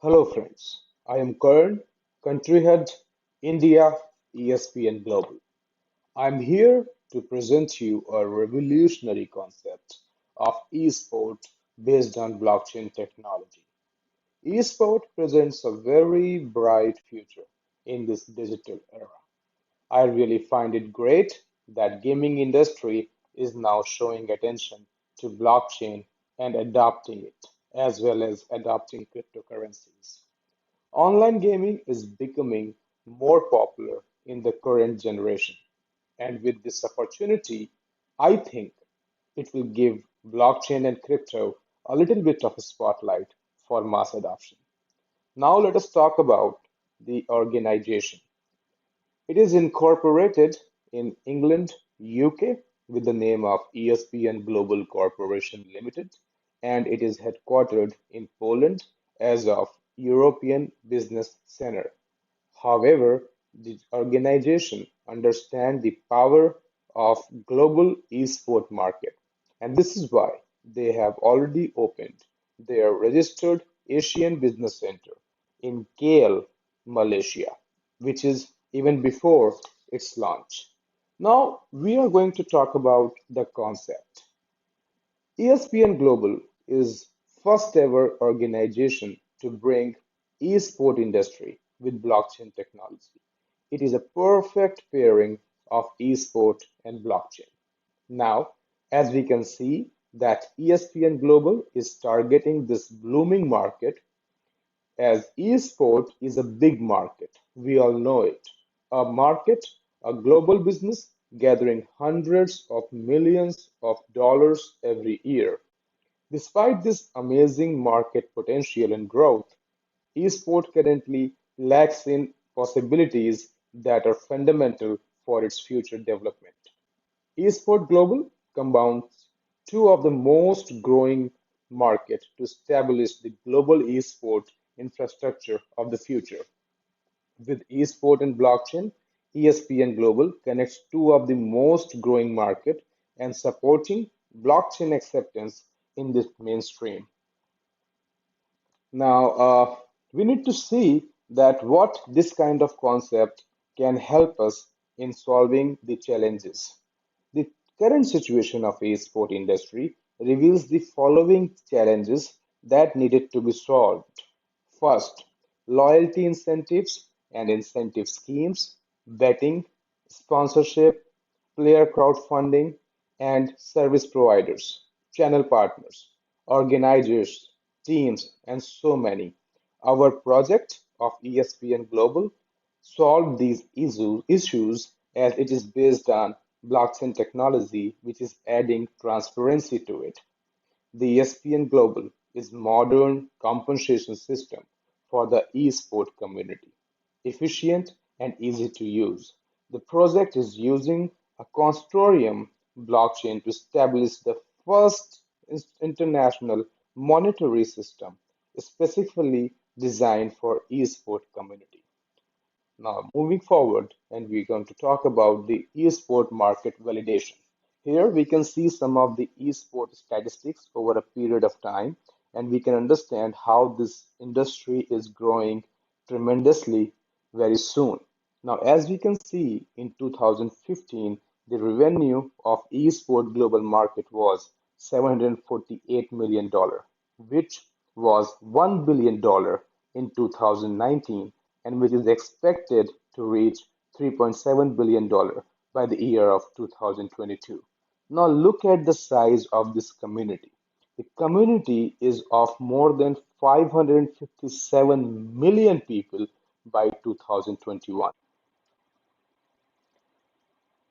Hello friends, I am Karan, country head, India, ESPN Global. I'm here to present you a revolutionary concept of esport based on blockchain technology. Esport presents a very bright future in this digital era. I really find it great that gaming industry is now showing attention to blockchain and adopting it, as well as adopting cryptocurrencies. Online gaming is becoming more popular in the current generation, and with this opportunity, I think it will give blockchain and crypto a little bit of a spotlight for mass adoption. Now, let us talk about the organization. It is incorporated in England, UK, with the name of ESPN Global Corporation Limited, and it is headquartered in Poland as of European Business Center. However, the organization understands the power of global esport market, and this is why they have already opened their registered Asian Business Center in KL, Malaysia, which is even before its launch. Now, we are going to talk about the concept. ESPN Global is first ever organization to bring esport industry with blockchain technology. It is a perfect pairing of esport and blockchain. Now, as we can see that ESPN Global is targeting this blooming market as esport is a big market. We all know it. A market, a global business gathering hundreds of millions of dollars every year. Despite this amazing market potential and growth, esport currently lacks in possibilities that are fundamental for its future development. Esport Global combines two of the most growing market to establish the global esport infrastructure of the future. With esport and blockchain, ESPN Global connects two of the most growing market and supporting blockchain acceptance in the mainstream. Now, we need to see that what this kind of concept can help us in solving the challenges. The current situation of e-sport industry reveals the following challenges that needed to be solved. First, loyalty incentives and incentive schemes, betting, sponsorship, player crowdfunding, and service providers, channel partners, organizers, teams, and so many. Our project of ESPN Global solved these issues as it is based on blockchain technology, which is adding transparency to it. The ESPN Global is modern compensation system for the esport community, efficient and easy to use. The project is using a consortium blockchain to establish the first international monetary system specifically designed for esport community. Now, moving forward, and we're going to talk about the esport market validation. Here we can see some of the esport statistics over a period of time, and we can understand how this industry is growing tremendously very soon. Now, as we can see in 2015, the revenue of esport global market was $748 million, which was $1 billion in 2019 and which is expected to reach $3.7 billion by the year of 2022. Now look at the size of this community. The community is of more than 557 million people by 2021.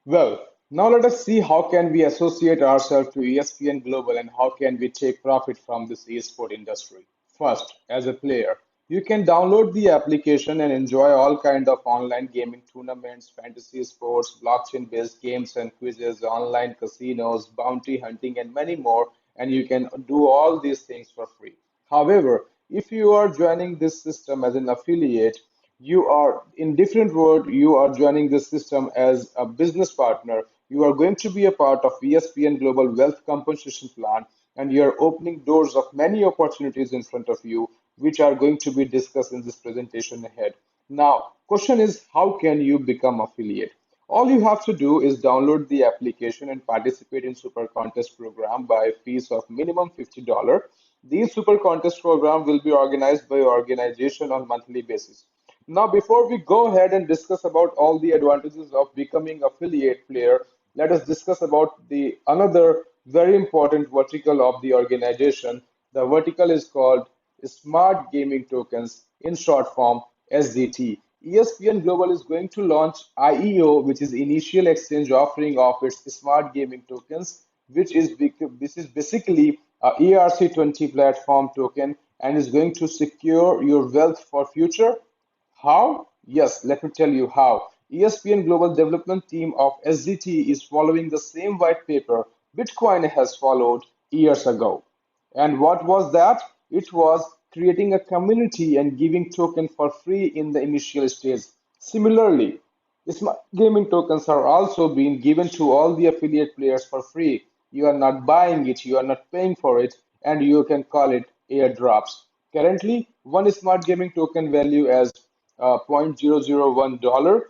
Well, now let us see how can we associate ourselves to ESPN Global and how can we take profit from this esport industry. First, as a player, you can download the application and enjoy all kind of online gaming tournaments, fantasy sports, blockchain-based games and quizzes, online casinos, bounty hunting, and many more. And you can do all these things for free. However, if you are joining this system as an affiliate, you are in different world, you are joining this system as a business partner, you are going to be a part of ESPN Global Wealth Compensation Plan, and you are opening doors of many opportunities in front of you which are going to be discussed in this presentation ahead. Now, question is, how can you become affiliate? All you have to do is download the application and participate in Super Contest program by a fees of minimum $50. These Super Contest program will be organized by your organization on monthly basis. Now, before we go ahead and discuss about all the advantages of becoming affiliate player, let us discuss about the another very important vertical of the organization. The vertical is called Smart Gaming Tokens, in short form SGT. ESPN Global is going to launch IEO, which is initial exchange offering of its smart gaming tokens, this is basically a ERC20 platform token and is going to secure your wealth for future. How? Yes, let me tell you how. ESPN Global Development Team of SGT is following the same white paper Bitcoin has followed years ago. And what was that? It was creating a community and giving token for free in the initial stage. Similarly, smart gaming tokens are also being given to all the affiliate players for free. You are not buying it, you are not paying for it, and you can call it airdrops. Currently, one smart gaming token value as $0.001.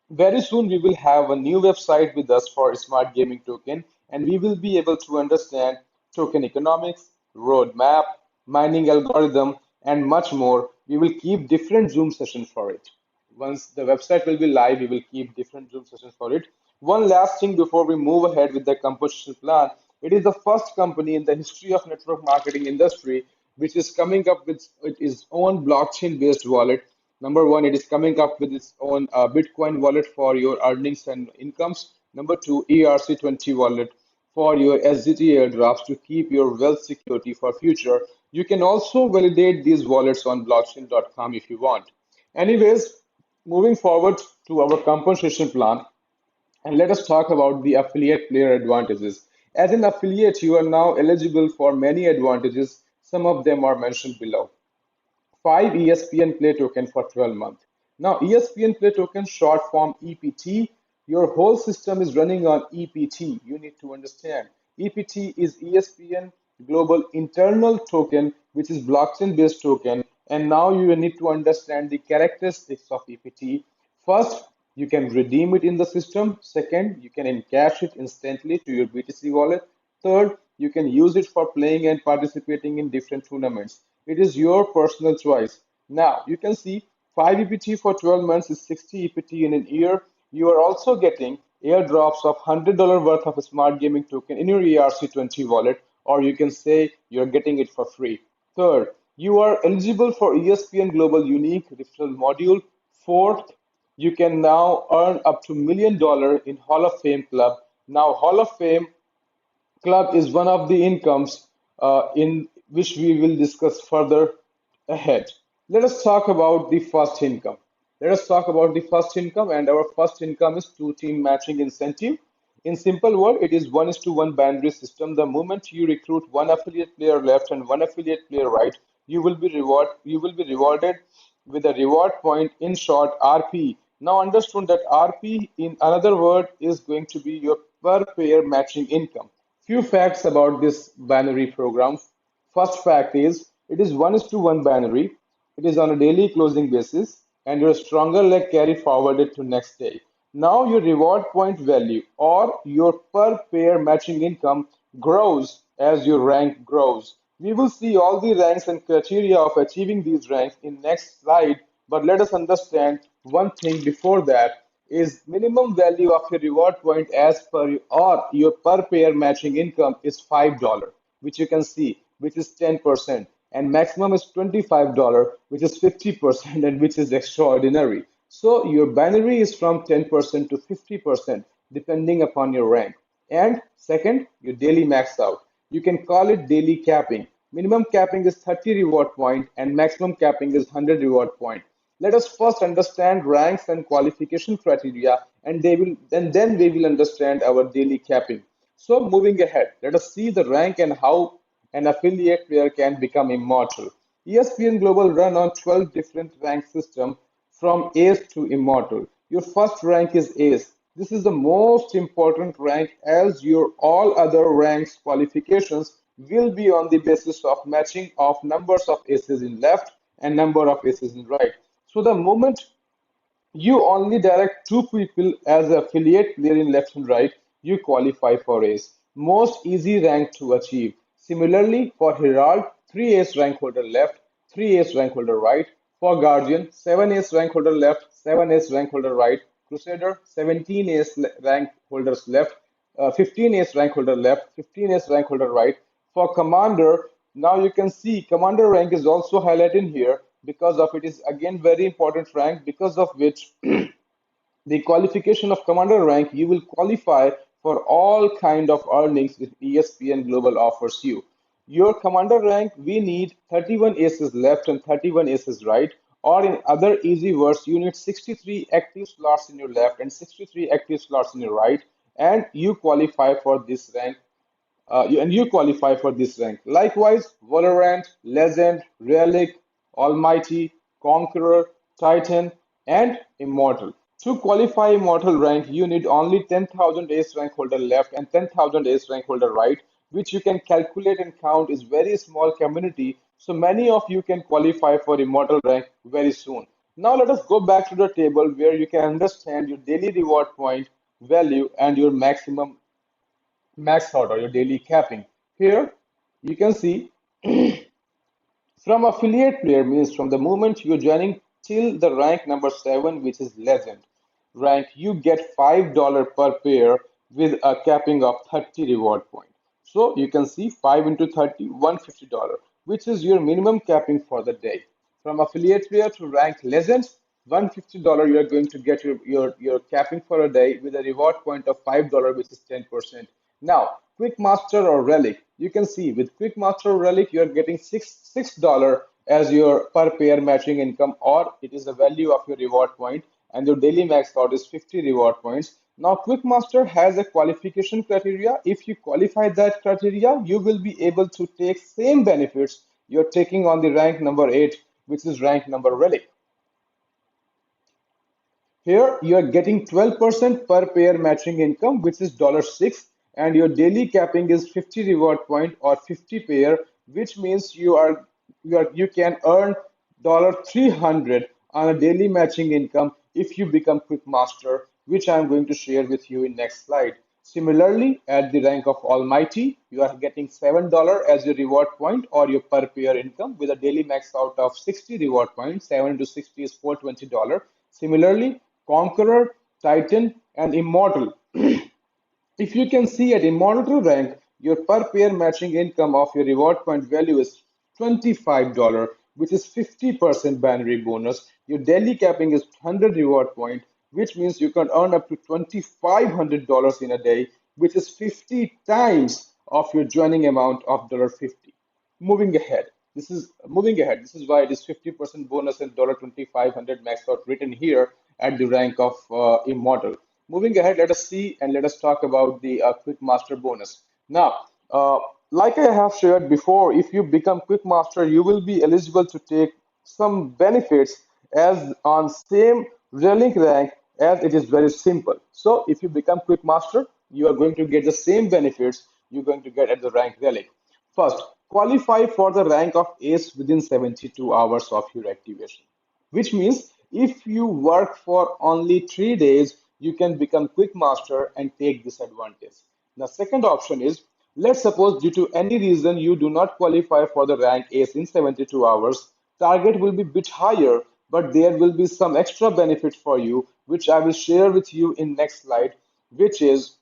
Very soon, we will have a new website with us for Smart Gaming Token, and we will be able to understand token economics, roadmap, mining algorithm, and much more. We will keep different Zoom sessions for it. Once the website will be live, we will keep different Zoom sessions for it. One last thing before we move ahead with the composition plan. It is the first company in the history of network marketing industry which is coming up with its own blockchain-based wallet. Number one, it is coming up with its own Bitcoin wallet for your earnings and incomes. Number two, ERC20 wallet for your SDT airdrops to keep your wealth security for future. You can also validate these wallets on blockchain.com if you want. Anyways, moving forward to our compensation plan, and let us talk about the affiliate player advantages. As an affiliate, you are now eligible for many advantages. Some of them are mentioned below. 5 ESPN Play token for 12 months. Now, ESPN Play token, short form EPT, your whole system is running on EPT. You need to understand. EPT is ESPN Global Internal Token, which is blockchain based token. And now you need to understand the characteristics of EPT. First, you can redeem it in the system. Second, you can encash it instantly to your BTC wallet. Third, you can use it for playing and participating in different tournaments. It is your personal choice. Now, you can see 5 EPT for 12 months is 60 EPT in an year. You are also getting airdrops of $100 worth of a smart gaming token in your ERC20 wallet, or you can say you're getting it for free. Third, you are eligible for ESPN Global Unique Referral Module. Fourth, you can now earn up to $1 million in Hall of Fame Club. Now, Hall of Fame Club is one of the incomes in which we will discuss further ahead. Let us talk about the first income. Let us talk about the first income, and our first income is two-team matching incentive. In simple word, it is one is to one binary system. The moment you recruit one affiliate player left and one affiliate player right, you will be rewarded with a reward point, in short RP. Now understood that RP in another word is going to be your per pair matching income. Few facts about this binary program. First fact is it is one is to one binary. It is on a daily closing basis, and your stronger leg carry forwarded to next day. Now your reward point value or your per pair matching income grows as your rank grows. We will see all the ranks and criteria of achieving these ranks in next slide, but let us understand one thing before that is minimum value of your reward point as per or your per pair matching income is $5, which you can see, which is 10%, and maximum is $25, which is 50%, and which is extraordinary. So your binary is from 10% to 50%, depending upon your rank. And second, your daily max out. You can call it daily capping. Minimum capping is 30 reward point and maximum capping is 100 reward point. Let us first understand ranks and qualification criteria, and then we will understand our daily capping. So moving ahead, let us see the rank and how an affiliate player can become immortal. ESPN Global run on 12 different rank system from ace to immortal. Your first rank is ace. This is the most important rank as your all other ranks qualifications will be on the basis of matching of numbers of aces in left and number of aces in right. So the moment you only direct two people as affiliate player in left and right, you qualify for ace. Most easy rank to achieve. Similarly, for Herald, 3 ace rank holder left, 3 ace rank holder right. For Guardian, 7 ace rank holder left, 7 ace rank holder right. Crusader, 17 ace rank holders left, 15 ace rank holder left, 15 ace rank holder right. For Commander, now you can see Commander rank is also highlighted here because of it is again very important rank, because of which the qualification of commander rank, you will qualify for all kind of earnings which ESPN Global offers you. Your commander rank, we need 31 aces left and 31 aces right, or in other easy words, you need 63 active slots in your left and 63 active slots in your right, and you qualify for this rank, and you qualify for this rank. Likewise, Valorant, Legend, Relic, Almighty, Conqueror, Titan, and Immortal. To qualify Immortal rank, you need only 10,000 ace rank holder left and 10,000 ace rank holder right, which you can calculate and count is very small community. So many of you can qualify for Immortal rank very soon. Now let us go back to the table where you can understand your daily reward point value and your maximum max out or your daily capping. Here you can see from affiliate player means from the moment you're joining till the rank number 7, which is legend rank, you get $5 per pair with a capping of 30 reward point. So you can see 5 into 30, $150, which is your minimum capping for the day. From affiliate player to rank legends, $150 you are going to get your capping for a day with a reward point of $5, which is 10%. Now, Quick Master or Relic, you can see with Quick Master or Relic, you are getting $6 as your per pair matching income, or it is the value of your reward point, and your daily max out is 50 reward points. Now, Quick Master has a qualification criteria. If you qualify that criteria, you will be able to take same benefits you're taking on the rank number 8, which is rank number Relic. Here you are getting 12% per pair matching income, which is $6, and your daily capping is 50 reward point or 50 pair, which means you can earn 300 on a daily matching income if you become quick master, which I'm going to share with you in next slide. Similarly, at the rank of Almighty, you are getting $7 as your reward point or your per pair income with a daily max out of 60 reward points. 7 to 60 is $420. Similarly, Conqueror, Titan, and Immortal. If you can see at Immortal rank, your per pair matching income of your reward point value is $25, which is 50% binary bonus. Your daily capping is 100 reward point, which means you can earn up to $2,500 in a day, which is 50 times of your joining amount of $50. Moving ahead, this is why it is 50% bonus and 2,500 max out written here at the rank of immortal. Moving ahead, let us see and let us talk about the quick master bonus. Now, like I have shared before, if you become quick master, you will be eligible to take some benefits as on same relic rank, as it is very simple. So if you become quick master, you are going to get the same benefits you're going to get at the rank relic. First, qualify for the rank of ace within 72 hours of your activation, which means if you work for only 3 days, you can become quick master and take this advantage. The second option is, let's suppose due to any reason you do not qualify for the rank ace in 72 hours, target will be bit higher, but there will be some extra benefit for you, which I will share with you in next slide, which is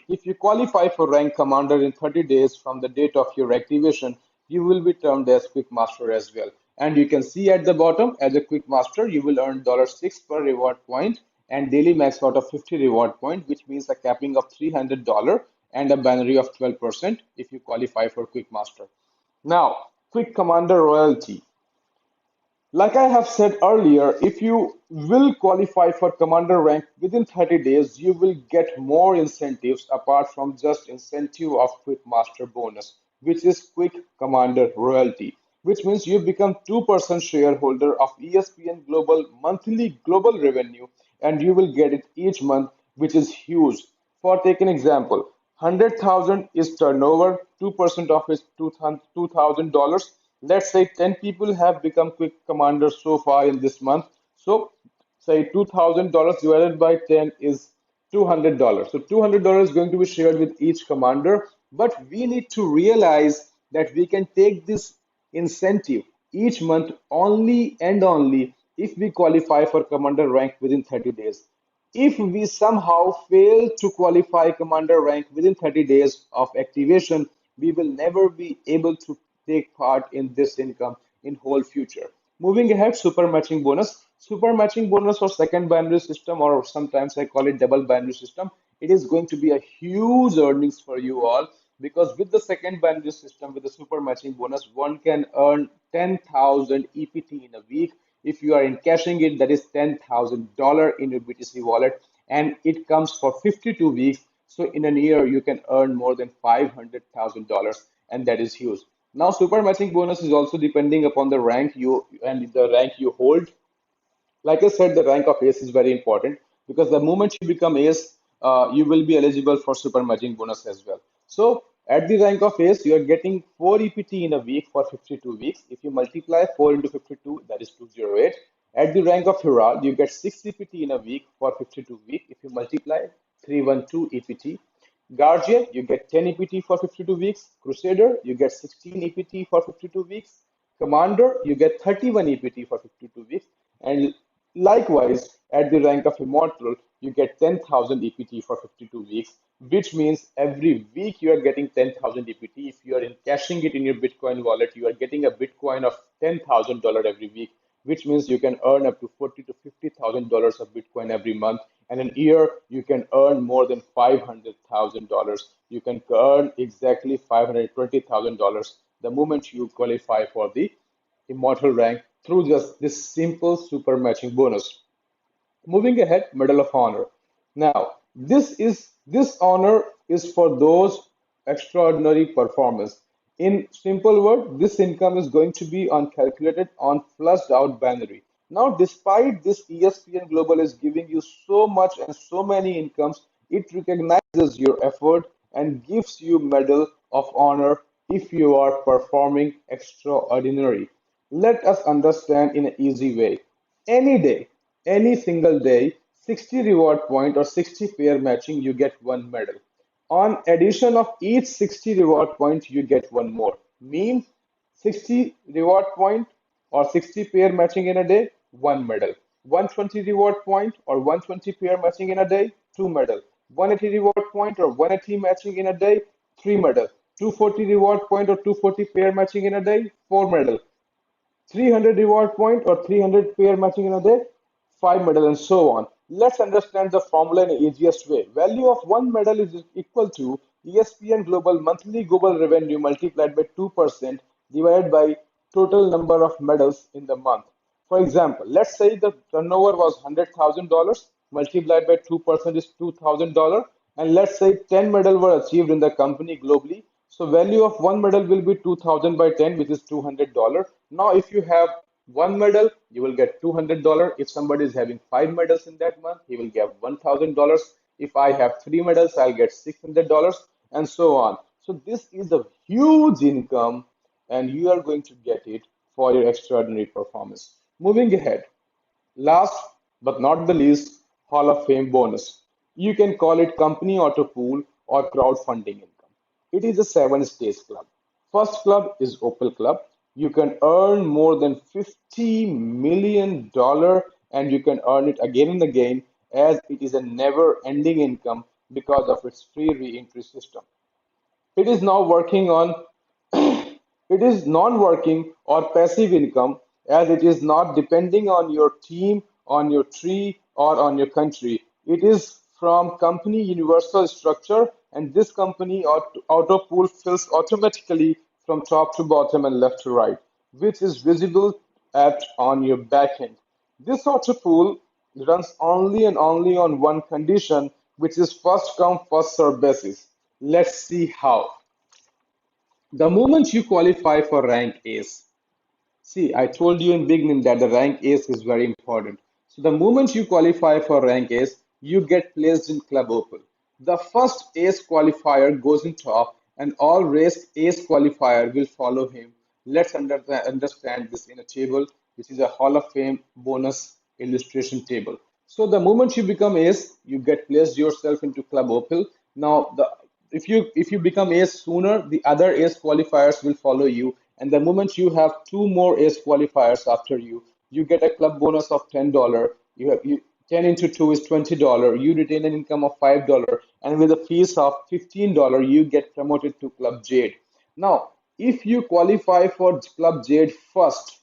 if you qualify for rank commander in 30 days from the date of your activation, you will be termed as quick master as well. And you can see at the bottom, as a quick master, you will earn $6 per reward point and daily max out of 50 reward point, which means a capping of $300 and a binary of 12% if you qualify for quick master. Now, quick commander royalty. Like I have said earlier, if you will qualify for commander rank within 30 days, you will get more incentives apart from just incentive of quick master bonus, which is quick commander royalty, which means you become 2% shareholder of ESPN Global monthly global revenue and you will get it each month, which is huge. For take an example, 100,000 is turnover, 2% of is $2,000. Let's say 10 people have become quick commanders so far in this month. So say $2,000 divided by 10 is $200. So $200 is going to be shared with each commander. But we need to realize that we can take this incentive each month only and only if we qualify for commander rank within 30 days. If we somehow fail to qualify commander rank within 30 days of activation, we will never be able to take part in this income in whole future. Moving ahead, super matching bonus. Super matching bonus or second binary system, or sometimes I call it double binary system. It is going to be a huge earnings for you all because with the second binary system, with the super matching bonus, one can earn 10,000 EPT in a week. If you are in cashing it, that is $10,000 in your BTC wallet, and it comes for 52 weeks. So in a year, you can earn more than $500,000, and that is huge. Now, super matching bonus is also depending upon the rank you hold. Like I said, the rank of ace is very important because the moment you become ace, you will be eligible for super matching bonus as well. So at the rank of ace, you are getting 4 EPT in a week for 52 weeks. If you multiply 4 into 52, that is 208. At the rank of herald, you get 6 EPT in a week for 52 weeks. If you multiply 312 EPT. Guardian, you get 10 EPT for 52 weeks. Crusader, you get 16 EPT for 52 weeks. Commander, you get 31 EPT for 52 weeks. And likewise, at the rank of Immortal, you get 10,000 EPT for 52 weeks, which means every week you are getting 10,000 EPT. If you are in cashing it in your Bitcoin wallet, you are getting a Bitcoin of $10,000 every week, which means you can earn up to 40 to $50,000 of Bitcoin every month. And in a year, you can earn more than $500,000. You can earn exactly $520,000 the moment you qualify for the immortal rank through just this simple super matching bonus. Moving ahead, Medal of Honor. Now, this honor is for those extraordinary performance. In simple word, this income is going to be uncalculated on flushed out binary. Now, despite this, ESPN Global is giving you so much and so many incomes, it recognizes your effort and gives you Medal of Honor if you are performing extraordinary. Let us understand in an easy way. Any day, any single day, 60 reward point or 60 pair matching, you get one medal. On addition of each 60 reward point, you get one more. Means 60 reward point or 60 pair matching in a day, one medal. 120 reward point or 120 pair matching in a day, two medal. 180 reward point or 180 matching in a day, three medal. 240 reward point or 240 pair matching in a day, four medal. 300 reward point or 300 pair matching in a day, 5 medal and so on. Let's understand the formula in the easiest way. Value of one medal is equal to ESPN Global monthly global revenue multiplied by 2% divided by total number of medals in the month. For example, let's say the turnover was $100,000 multiplied by 2% is $2,000, and let's say 10 medals were achieved in the company globally. So value of one medal will be 2000 by 10, which is $200. Now, if you have one medal, you will get $200. If somebody is having five medals in that month, he will get $1,000. If I have three medals, I'll get $600 and so on. So this is a huge income and you are going to get it for your extraordinary performance. Moving ahead, last but not the least, Hall of Fame bonus. You can call it company auto pool or crowdfunding income. It is a seven-stage club. First club is Opal Club. You can earn more than $50 million and you can earn it again and again as it is a never-ending income because of its free re-entry system. It is now working on it is non-working or passive income as it is not depending on your team, on your tree, or on your country. It is from company universal structure, and this company auto pool fills automatically from top to bottom and left to right, which is visible at on your backend. This auto pool runs only and only on one condition, which is first come, first serve basis. Let's see how. The moment you qualify for rank Ace, see, I told you in beginning that the rank Ace is very important. So the moment you qualify for rank Ace, you get placed in Club Opal. The first ace qualifier goes in top, and all race ace qualifier will follow him. Let's understand this in a table, which is a Hall of Fame bonus illustration table. So the moment you become ace, you get placed yourself into Club Opal. Now, if you become ace sooner, the other ace qualifiers will follow you, and the moment you have two more ace qualifiers after you, you get a club bonus of $10. You 10 into 2 is $20. You retain an income of $5, and with a fees of $15, you get promoted to Club Jade. Now, if you qualify for Club Jade first,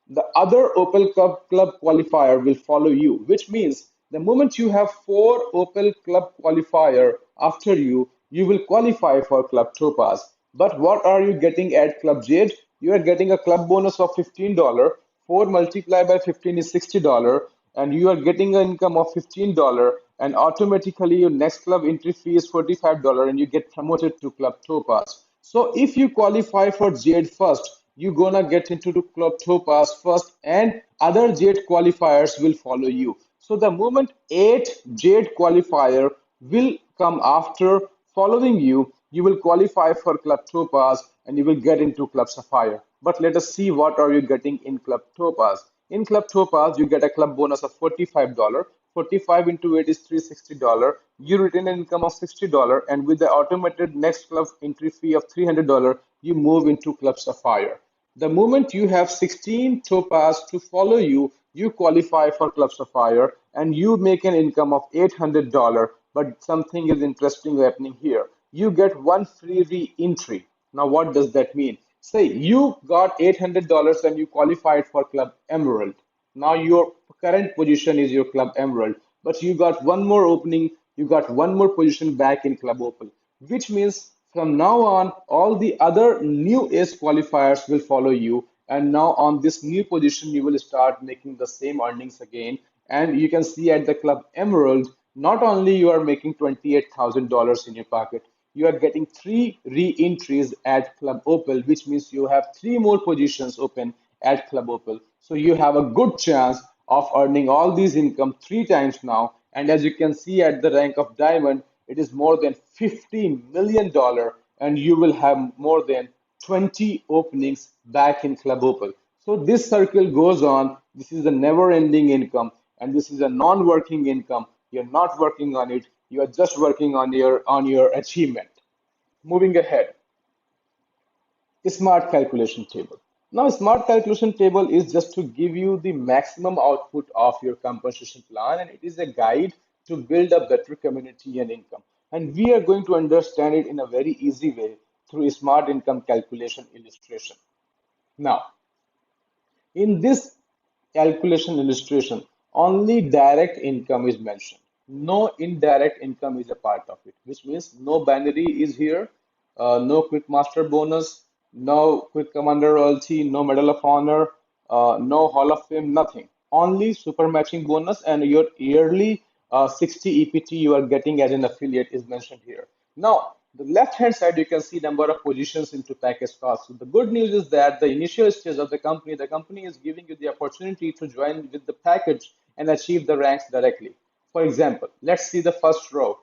the other Opel Club qualifier will follow you, which means the moment you have four Opel Club qualifier after you, you will qualify for Club Topaz. But what are you getting at Club Jade? You are getting a club bonus of $15. 4 multiplied by 15 is $60, and you are getting an income of $15, and automatically your next club entry fee is $45, and you get promoted to Club Topaz. So if you qualify for Jade first, you're gonna get into the Club Topaz first, and other Jade qualifiers will follow you. So the moment eight Jade qualifier will come after following you, you will qualify for Club Topaz and you will get into Club Sapphire. But let us see what are you getting in Club Topaz. In Club Topaz, you get a club bonus of $45. 45 into 8 is $360. You retain an income of $60, and with the automated next club entry fee of $300, you move into Club Sapphire. The moment you have 16 topaz to follow you, you qualify for Club Sapphire and you make an income of $800. But something is interesting happening here. You get one free re-entry. Now, what does that mean? Say you got $800 and you qualified for Club Emerald. Now your current position is your Club Emerald, but you got one more opening, you got one more position back in Club Opal, which means from now on, all the other new ace qualifiers will follow you. And now on this new position, you will start making the same earnings again. And you can see at the Club Emerald, not only you are making $28,000 in your pocket, you are getting three re-entries at Club Opal, which means you have three more positions open at Club Opal. So you have a good chance of earning all these income three times now. And as you can see at the rank of diamond, it is more than $50 million, and you will have more than 20 openings back in Club Opal. So this circle goes on. This is a never-ending income, and this is a non-working income. You're not working on it. You are just working on your achievement. Moving ahead, smart calculation table. Now, smart calculation table is just to give you the maximum output of your compensation plan, and it is a guide to build a better community and income. And we are going to understand it in a very easy way through smart income calculation illustration. Now, in this calculation illustration, only direct income is mentioned. No indirect income is a part of it, which means no binary is here, no quick master bonus, no quick commander royalty, no medal of honor, no hall of fame, nothing. Only super matching bonus and your yearly 60 EPT you are getting as an affiliate is mentioned here. Now, the left hand side, you can see number of positions into package cost. So the good news is that the initial stage of the company is giving you the opportunity to join with the package and achieve the ranks directly. For example, let's see the first row.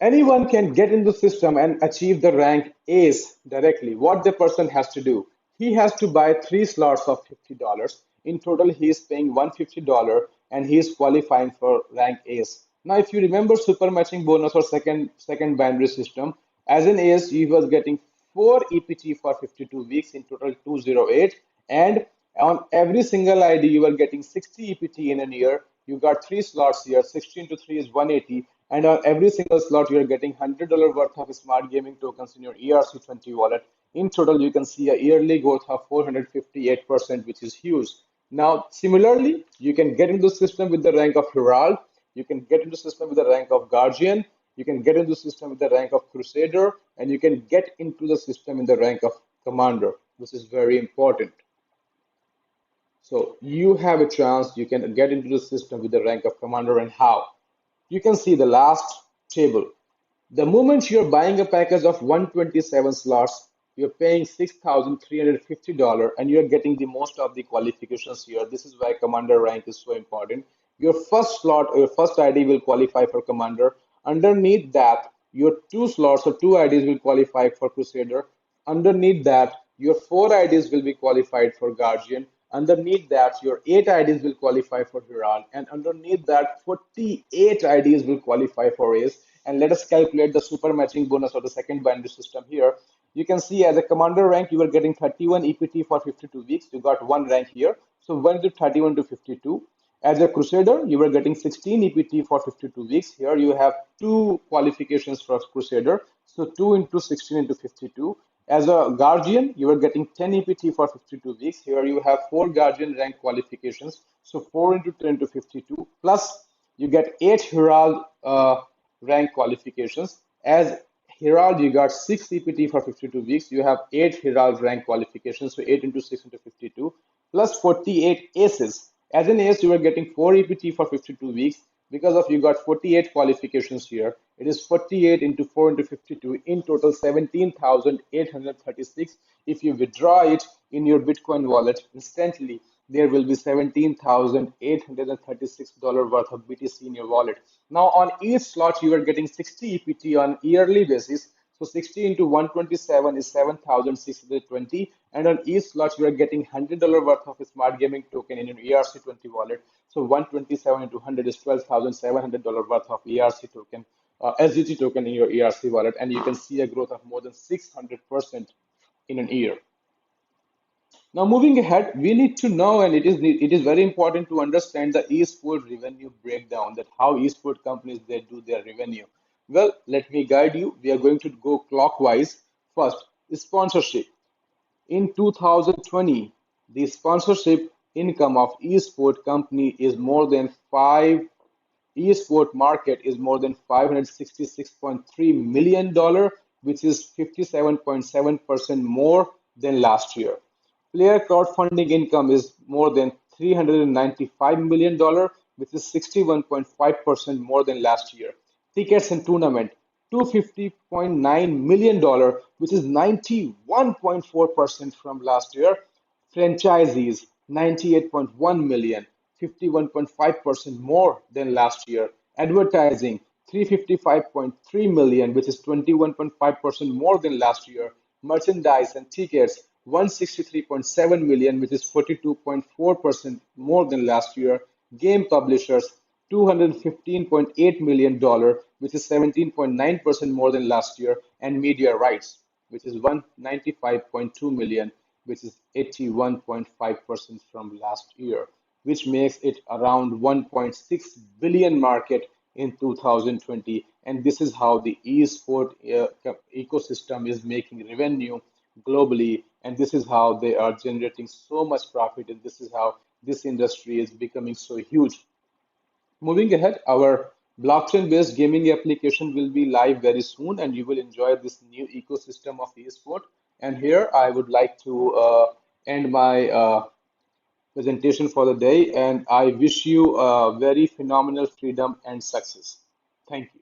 Anyone can get in the system and achieve the rank Ace directly. What the person has to do? He has to buy three slots of $50. In total, he is paying $150 and he is qualifying for rank Ace. Now, if you remember super matching bonus or second binary system, as an Ace, he was getting 4 EPT for 52 weeks, in total 208, and on every single ID, you are getting 60 EPT in a year. You got three slots here. 16 to 3 is 180. And on every single slot, you're getting $100 worth of smart gaming tokens in your ERC20 wallet. In total, you can see a yearly growth of 458%, which is huge. Now, similarly, you can get into the system with the rank of Herald. You can get into the system with the rank of Guardian. You can get into the system with the rank of Crusader. And you can get into the system in the rank of Commander, which is very important. So you have a chance, you can get into the system with the rank of commander. And how? You can see the last table. The moment you're buying a package of 127 slots, you're paying $6,350 and you're getting the most of the qualifications here. This is why commander rank is so important. Your first slot or your first ID will qualify for commander. Underneath that, your two slots or two IDs will qualify for Crusader. Underneath that, your four IDs will be qualified for Guardian. Underneath that, your eight IDs will qualify for Herald. And underneath that, 48 IDs will qualify for Ace. And let us calculate the super matching bonus of the second binary system here. You can see as a commander rank, you are getting 31 EPT for 52 weeks. You got one rank here. So 1 to 31 to 52. As a Crusader, you were getting 16 EPT for 52 weeks. Here you have two qualifications for Crusader. So 2 into 16 into 52. As a Guardian, you were getting 10 EPT for 52 weeks. Here you have four Guardian rank qualifications. So 4 into 10 into 52. Plus you get 8 Herald rank qualifications. As Herald, you got 6 CPT for 52 weeks. You have 8 Herald rank qualifications, so 8 into 6 into 52, plus 48 aces. As an ace, you are getting 4 EPT for 52 weeks. Because of you got 48 qualifications here, it is 48 into 4 into 52, in total 17,836. If you withdraw it in your Bitcoin wallet instantly, there will be $17,836 worth of BTC in your wallet. Now, on each slot, you are getting 60 EPT on yearly basis. So 60 into 127 is 7,620. And on each slot, you are getting $100 worth of smart gaming token in your ERC20 wallet. So 127 into 100 is $12,700 worth of ERC token, SGT token in your ERC wallet. And you can see a growth of more than 600% in an year. Now, moving ahead, we need to know, and it is very important to understand the esport revenue breakdown. That how esport companies they do their revenue. Well, let me guide you. We are going to go clockwise. First, sponsorship. In 2020, the sponsorship income of esport company is more than five esport market is more than $566.3 million, which is 57.7% more than last year. Player crowdfunding income is more than $395 million, which is 61.5% more than last year. Tickets and tournament, $250.9 million, which is 91.4% from last year. Franchisees, 98.1 million, 51.5% more than last year. Advertising, 355.3 million, which is 21.5% more than last year. Merchandise and tickets, 163.7 million, which is 42.4% more than last year. Game publishers, $215.8 million, which is 17.9% more than last year. And media rights, which is 195.2 million, which is 81.5% from last year, which makes it around 1.6 billion market in 2020. And this is how the esport ecosystem is making revenue globally, and this is how they are generating so much profit, and this is how this industry is becoming so huge. Moving ahead, our blockchain-based gaming application will be live very soon, and you will enjoy this new ecosystem of esport. And here I would like to end my presentation for the day, and I wish you a very phenomenal freedom and success. Thank you.